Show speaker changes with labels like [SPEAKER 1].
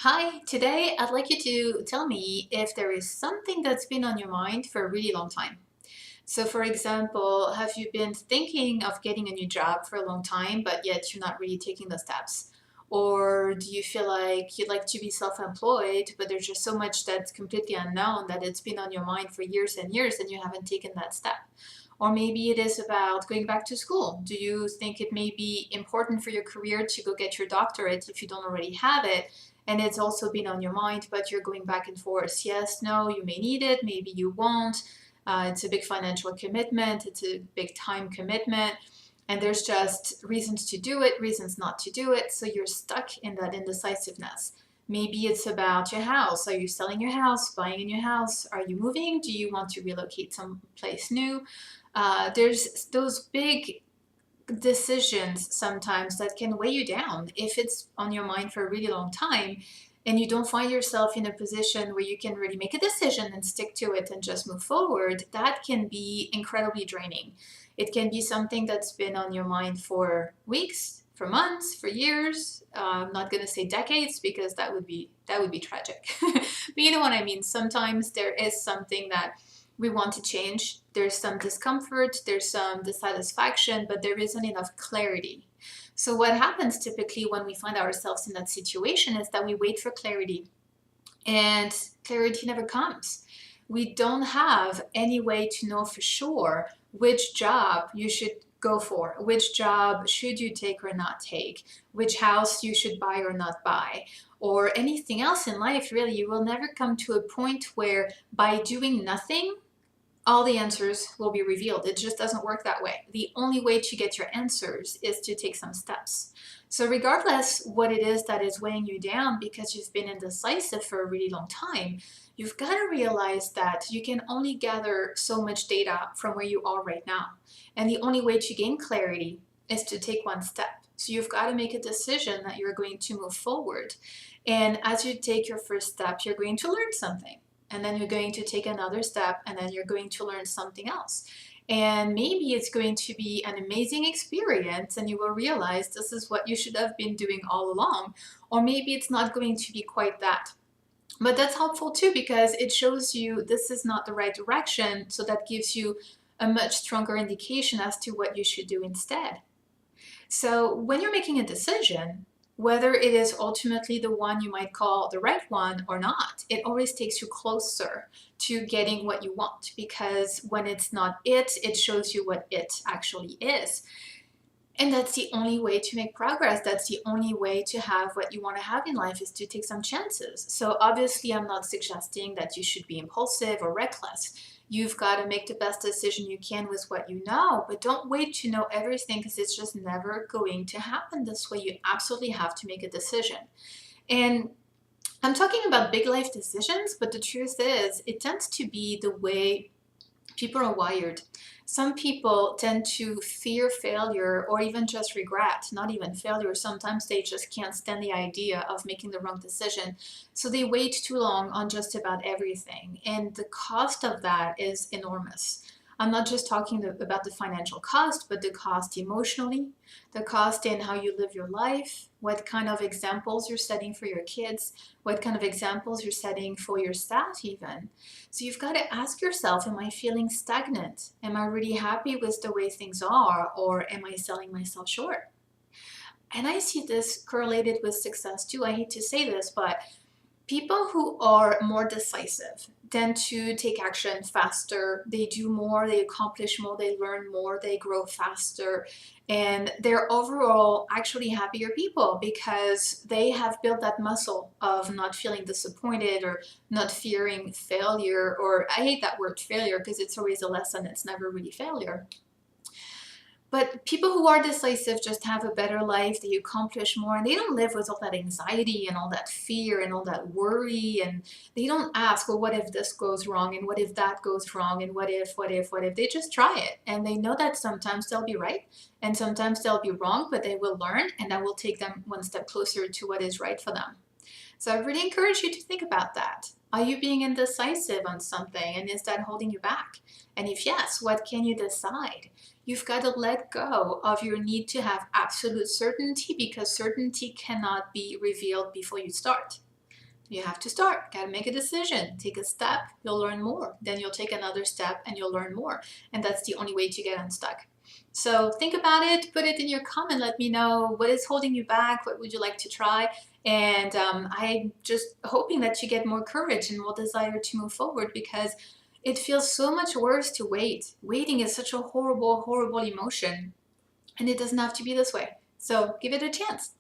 [SPEAKER 1] Hi, today I'd like you to tell me if there is something that's been on your mind for a really long time. So, for example, have you been thinking of getting a new job for a long time, but yet you're not really taking the steps? Or do you feel like you'd like to be self-employed, but there's just so much that's completely unknown that it's been on your mind for years and years and you haven't taken that step? Or maybe it is about going back to school. Do you think it may be important for your career to go get your doctorate if you don't already have it? And it's also been on your mind, but you're going back and forth. Yes, no, you may need it, maybe you won't. It's a big financial commitment, it's a big time commitment, and there's just reasons to do it, reasons not to do it. So you're stuck in that indecisiveness. Maybe it's about your house. Are you selling your house, buying a new house? Are you moving? Do you want to relocate someplace new? There's those big decisions sometimes that can weigh you down if it's on your mind for a really long time and you don't find yourself in a position where you can really make a decision and stick to it and just move forward. That can be incredibly draining. It can be something that's been on your mind for weeks, for months, for years. I'm not going to say decades because that would be tragic. But you know what I mean. Sometimes there is something that we want to change. There's some discomfort, there's some dissatisfaction, but there isn't enough clarity. So, what happens typically when we find ourselves in that situation is that we wait for clarity, and clarity never comes. We don't have any way to know for sure which job you should go for, which job should you take or not take, which house you should buy or not buy, or anything else in life, really. You will never come to a point where by doing nothing, all the answers will be revealed. It just doesn't work that way. The only way to get your answers is to take some steps. So, regardless what it is that is weighing you down because you've been indecisive for a really long time, you've got to realize that you can only gather so much data from where you are right now. And the only way to gain clarity is to take one step. So, you've got to make a decision that you're going to move forward. And as you take your first step, you're going to learn something, and then you're going to take another step, and then you're going to learn something else. And maybe it's going to be an amazing experience and you will realize this is what you should have been doing all along. Or maybe it's not going to be quite that. But that's helpful too because it shows you this is not the right direction. So that gives you a much stronger indication as to what you should do instead. So when you're making a decision, whether it is ultimately the one you might call the right one or not, it always takes you closer to getting what you want, because when it's not it, it shows you what it actually is. And that's the only way to make progress. That's the only way to have what you want to have in life, is to take some chances. So obviously, I'm not suggesting that you should be impulsive or reckless. You've got to make the best decision you can with what you know, but don't wait to know everything because it's just never going to happen this way. You absolutely have to make a decision. And I'm talking about big life decisions, but the truth is, it tends to be the way people are wired. Some people tend to fear failure or even just regret, not even failure. Sometimes they just can't stand the idea of making the wrong decision. So they wait too long on just about everything. And the cost of that is enormous. I'm not just talking about the financial cost, but the cost emotionally, the cost in how you live your life, what kind of examples you're setting for your kids, what kind of examples you're setting for your staff, even. So you've got to ask yourself, am I feeling stagnant? Am I really happy with the way things are? Or am I selling myself short? And I see this correlated with success too. I hate to say this, but people who are more decisive tend to take action faster. They do more, they accomplish more, they learn more, they grow faster, and they're overall actually happier people because they have built that muscle of not feeling disappointed or not fearing failure. Or I hate that word failure because it's always a lesson, it's never really failure. But people who are decisive just have a better life, they accomplish more, and they don't live with all that anxiety and all that fear and all that worry. And they don't ask, well, what if this goes wrong? And what if that goes wrong? And what if? They just try it. And they know that sometimes they'll be right and sometimes they'll be wrong, but they will learn, and that will take them one step closer to what is right for them. So I really encourage you to think about that. Are you being indecisive on something, and is that holding you back? And if yes, what can you decide? You've got to let go of your need to have absolute certainty because certainty cannot be revealed before you start. You have to start, got to make a decision, take a step, you'll learn more. Then you'll take another step and you'll learn more. And that's the only way to get unstuck. So think about it, put it in your comment, let me know what is holding you back, what would you like to try. And I'm just hoping that you get more courage and more desire to move forward because it feels so much worse to wait. Waiting is such a horrible, horrible emotion, and it doesn't have to be this way. So give it a chance.